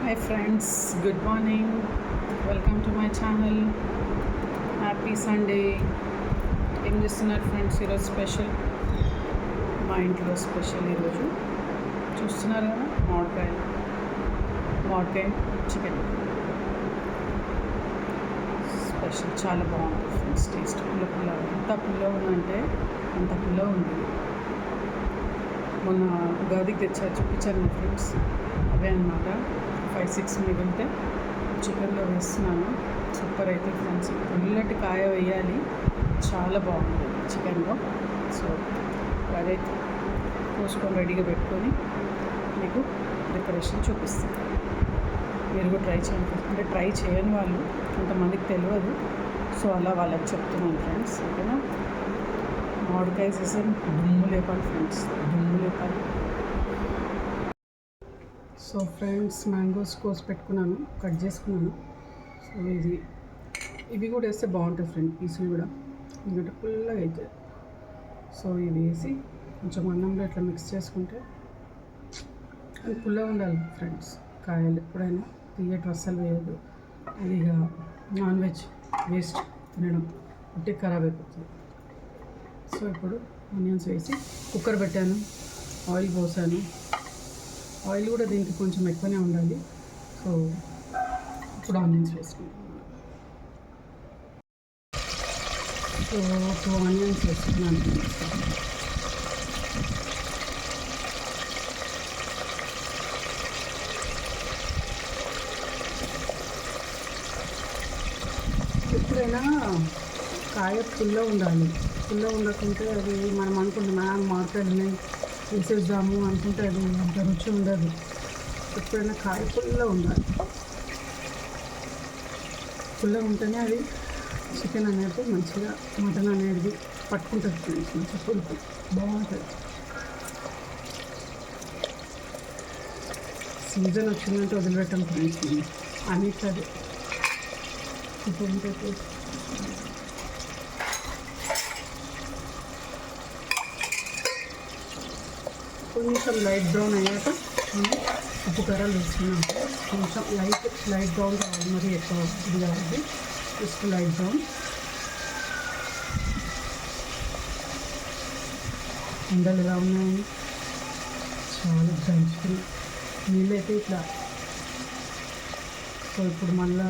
Hi friends, good morning. Welcome to my channel. Happy Sunday. ఏం చేస్తున్నారు friends? ఈరోజు special, మా ఇంట్లో స్పెషల్ ఈరోజు చూస్తున్నారు కదా, మామిడికాయ చికెన్ స్పెషల్. చాలా బాగుంటుంది ఫ్రెండ్స్. టేస్ట్ పుల్ల ఎంత పుల్ల ఉందంటే అంత పుల్ల ఉంది. మొన్న ఉగాదికి తెచ్చారు, చూపించాను ఫ్రెండ్స్. అవే అన్నమాట. 5-6 మిగిలితే చికెన్లో వేస్తున్నాను. సూపర్ అయితే ఫ్రెండ్స్. పుల్లటి కాయ వేయాలి, చాలా బాగుంటుంది చికెన్లో. సో అదైతే కోసుకొని రెడీగా పెట్టుకొని మీకు ప్రిపరేషన్ చూపిస్తాను. మీరు కూడా ట్రై చేయండి. అంటే ట్రై చేయని వాళ్ళు కొంతమందికి తెలియదు, సో అలా వాళ్ళకి చెప్తున్నాను ఫ్రెండ్స్. ఓకేనా? మామిడికాయ సీజన్ దుమ్ము లేపాలి ఫ్రెండ్స్, దుమ్ము లేపాలి. సో ఫ్రెండ్స్, మ్యాంగోస్ కోసి పెట్టుకున్నాను, కట్ చేసుకున్నాను. సో ఇవి కూడా వేస్తే బాగుంటుంది ఫ్రెండ్, పీసులు కూడా, ఎందుకంటే పుల్లగా అవుతుంది. సో ఇవి వేసి కొంచెం అన్నంలో ఇట్లా మిక్స్ చేసుకుంటే, అది పుల్లగా ఉండాలి ఫ్రెండ్స్. కాయలు ఎప్పుడైనా తీయటి అస్సలు వేయద్దు. అది ఇక నాన్ వెజ్ వేస్ట్ తినడం, ఉట్టి ఖరాబ్ అయిపోతుంది. సో ఇప్పుడు ఆనియన్స్ వేసి కుక్కర్ పెట్టాను, ఆయిల్ పోసాను. ఆయిల్ కూడా దీనికి కొంచెం ఎక్కువనే ఉండాలి. సో ఇప్పుడు ఆనియన్స్ వేసుకుంటాను. సో 2 ఆనియన్స్ వేసుకున్నాను. ఎప్పుడైనా కాయ పుల్ల ఉండాలి. పుల్ల ఉండకుంటే అది మనం అనుకుంటున్నాం మామిడికాయలు వేసేద్దాము అనుకుంటే అది అంత రుచి ఉండదు. ఎప్పుడైనా కాయ పుల్ల ఉండాలి. పుల్ల ఉంటేనే అది చికెన్ అనేది మంచిగా, మటన్ అనేది పట్టుకుంటుంది ఫ్రెండ్స్. మంచిగా పులుపు బాగుంటుంది. సీజన్ వచ్చిందంటే వదిలిపెట్టాం ఫ్రెండ్స్. అన్నిటి అది ఇప్పుడు కొంచెం లైట్ బ్రౌన్ అయ్యాక ఉప్పు కారాలు వేసుకున్నాం. కొంచెం లైట్ బ్రౌన్ కావాలి, మరి ఎక్కువ ఇది కావాలి, జస్ట్ లైట్ బ్రౌన్. ఎండలు ఎలా ఉన్నాయని చాలా దంచుకుని నీళ్ళైతే ఇట్లా. సో ఇప్పుడు మళ్ళా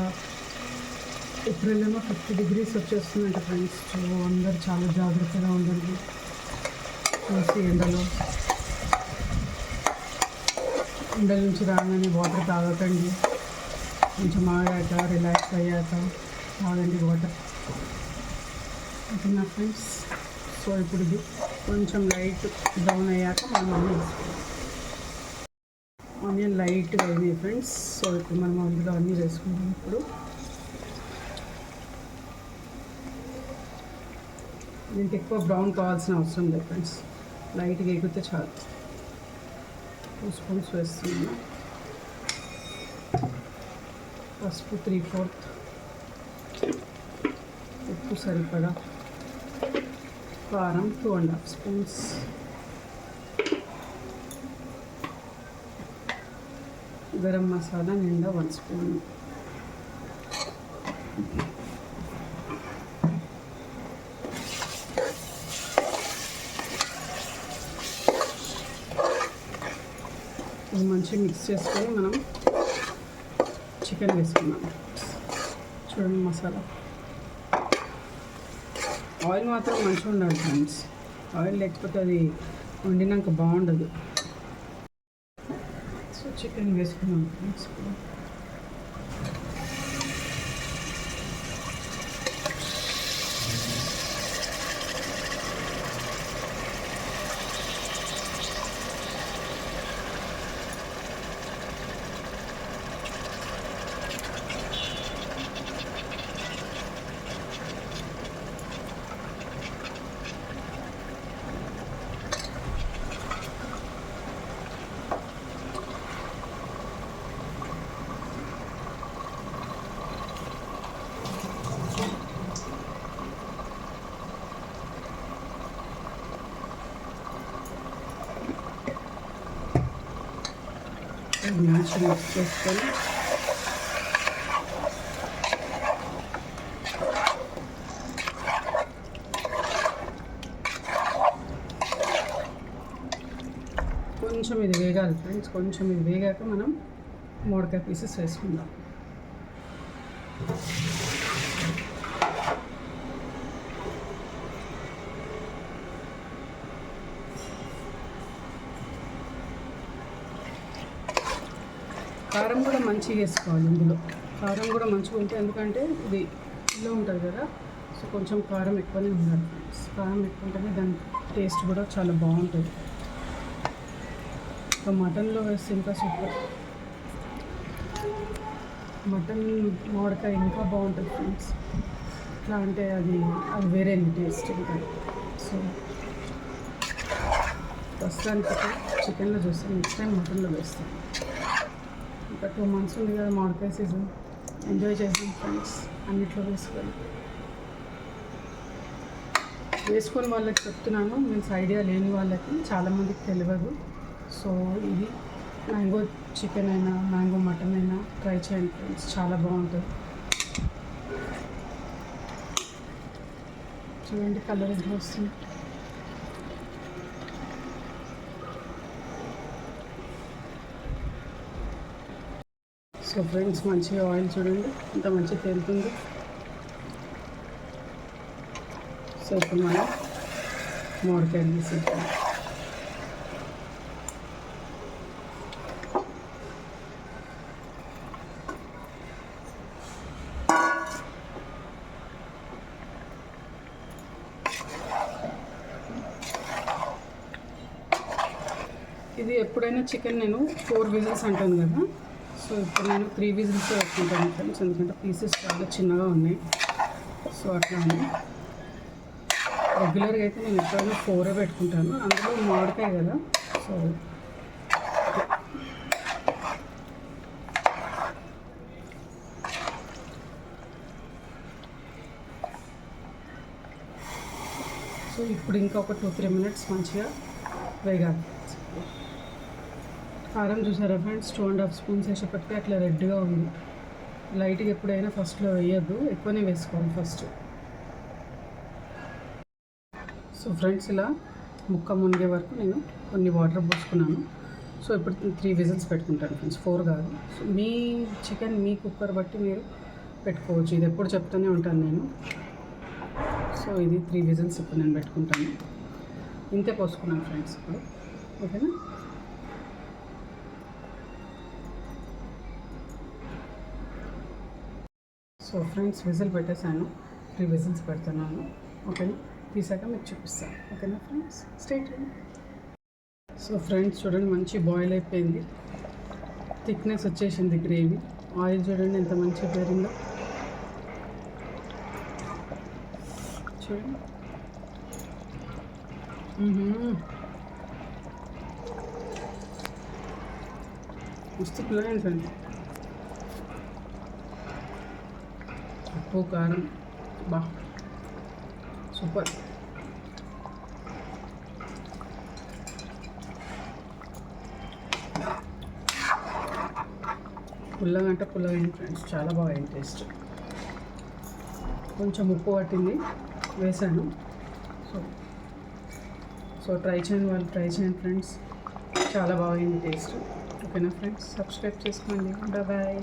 ఏప్రిల్ ఏమో 50 degrees వచ్చేస్తుందంట ఫ్రెండ్స్. సో అందరు చాలా జాగ్రత్తగా ఉండండి. చూసి ఎండల నుంచి రాగానే వాటర్ తాగకండి. కొంచెం ఆగాక, రిలాక్స్ అయ్యాక తాగండి వాటర్. ఓకేనా ఫ్రెండ్స్? సో ఇప్పుడు ఇది కొంచెం లైట్ బ్రౌన్ అయ్యాక మనం ఆనియన్ లైట్గా అయింది ఫ్రెండ్స్. సో ఇప్పుడు మనం అందులో అన్నీ వేసుకుంటాం. ఇప్పుడు దీనికి ఎక్కువ బ్రౌన్ కావాల్సిన అవసరం లేదు ఫ్రెండ్స్, లైట్గా ఎగితే చాలు. 2 స్పూన్స్ వేస్తున్నాను. పసుపు 3/4, ఉప్పు సరిపడా, కారం 2.5 స్పూన్స్, గరం మసాలా నిండా 1 స్పూన్. ఇది మంచిగా మిక్స్ చేసుకొని మనం చికెన్ వేసుకున్నాం. చూడండి మసాలా. ఆయిల్ మాత్రం మంచిగా ఉండాలి ఫ్రెండ్స్. ఆయిల్ లేకపోతే అది వండినాక బాగుండదు. సో చికెన్ వేసుకున్నాం ఫ్రెండ్స్. మంచిగా మిక్స్ చేసుకొని కొంచెం ఇది వేగాలి ఫ్రెండ్స్. కొంచెం ఇది వేగాక మనం మామిడికాయ పీసెస్ వేసుకుందాం. కారం కూడా మంచిగా వేసుకోవాలి. ఇందులో కారం కూడా మంచిగా ఉంటే, ఎందుకంటే ఇది ఇలా ఉంటుంది కదా, సో కొంచెం కారం ఎక్కువనే ఉండాలి ఫ్రెండ్స్. కారం ఎక్కువ ఉంటేనే దాని టేస్ట్ కూడా చాలా బాగుంటుంది. ఇంకా మటన్లో వేస్తే ఇంకా సూపర్. మటన్ మామిడికాయ ఇంకా బాగుంటుంది ఫ్రెండ్స్. ఎట్లా అంటే అది వేరే టేస్ట్ ఇంకా. సో ప్రస్తుతానికి చికెన్లో చూస్తే నెక్స్ట్ టైం మటన్లో వేస్తాం. ఇంకా 2 months ఉంది కదా మామిడికాయ సీజన్, ఎంజాయ్ చేసాం ఫ్రెండ్స్. అన్నిట్లో వేసుకొని వాళ్ళకి చెప్తున్నాను, మీన్స్ ఐడియా లేని వాళ్ళకి చాలామందికి తెలియదు. సో ఇది మ్యాంగో చికెన్ అయినా మ్యాంగో మటన్ అయినా ట్రై చేయండి ఫ్రెండ్స్, చాలా బాగుంటుంది. చూడండి కలర్ ఎట్లా వస్తుంది. సో ఫ్రెండ్స్ మంచిగా ఆయిల్ చూడండి ఇంత మంచిగా తేలుతుంది. సో ఇప్పుడు మనం మామిడికాయలు తీసుకుంటాం. ఇది ఎప్పుడైనా చికెన్ నేను 4 విజిల్స్ అంటాను కదా, సో ఇప్పుడు నేను 3 విజిల్స్ పెట్టుకుంటాను ఫ్రెండ్స్, ఎందుకంటే పీసెస్ చాలా చిన్నగా ఉన్నాయి. సో అట్లా ఉంది. రెగ్యులర్గా అయితే నేను ఎప్పుడైనా 4 పెట్టుకుంటాను, అందులో మామిడికాయ కదా. సో ఇప్పుడు ఇంకా ఒక 2-3 minutes మంచిగా వేగాలి. కారం చూసారా ఫ్రెండ్స్, 2.5 స్పూన్స్ వేసేపటికి అట్లా రెడ్గా ఉంది. లైట్గా ఎప్పుడైనా ఫస్ట్లో వేయద్దు, ఎక్కువనే వేసుకోవాలి ఫస్ట్. సో ఫ్రెండ్స్ ఇలా ముక్క మునిగే వరకు నేను కొన్ని వాటర్ పోసుకున్నాను. సో ఇప్పుడు 3 విజిల్స్ పెట్టుకుంటాను ఫ్రెండ్స్, 4 కాదు. సో మీ చికెన్ మీ కుక్కర్ బట్టి మీరు పెట్టుకోవచ్చు, ఇది ఎప్పుడు చెప్తూనే ఉంటాను నేను. సో ఇది 3 విజిల్స్ ఇప్పుడు నేను పెట్టుకుంటాను. ఇంతే పోసుకున్నాను ఫ్రెండ్స్ ఇప్పుడు, ఓకేనా. సో ఫ్రెండ్స్ విజిల్ పెట్టేశాను, 3 విజిల్స్ పెడుతున్నాను, ఓకేనా. తీసాక మీకు చూపిస్తాను, ఓకేనా ఫ్రెండ్స్. స్ట్రైట్. సో ఫ్రెండ్స్ చూడండి మంచి బాయిల్ అయిపోయింది, థిక్నెస్ వచ్చేసింది గ్రేవీ. ఆయిల్ చూడండి ఎంత మంచిగా పేరిందో చూడండి. మస్తు ప్లాన్స్ అండి. ఉప్పు కారం బా సూపర్. పుల్లగా అంటే పుల్లగా అయింది ఫ్రెండ్స్, చాలా బాగా అయింది టేస్ట్. కొంచెం ఉప్పు పట్టింది వేసాను. సో ట్రై చేయండి ఫ్రెండ్స్, చాలా బాగా అయింది టేస్ట్, ఓకేనా ఫ్రెండ్స్. సబ్స్క్రైబ్ చేసుకోండి. బాయ్.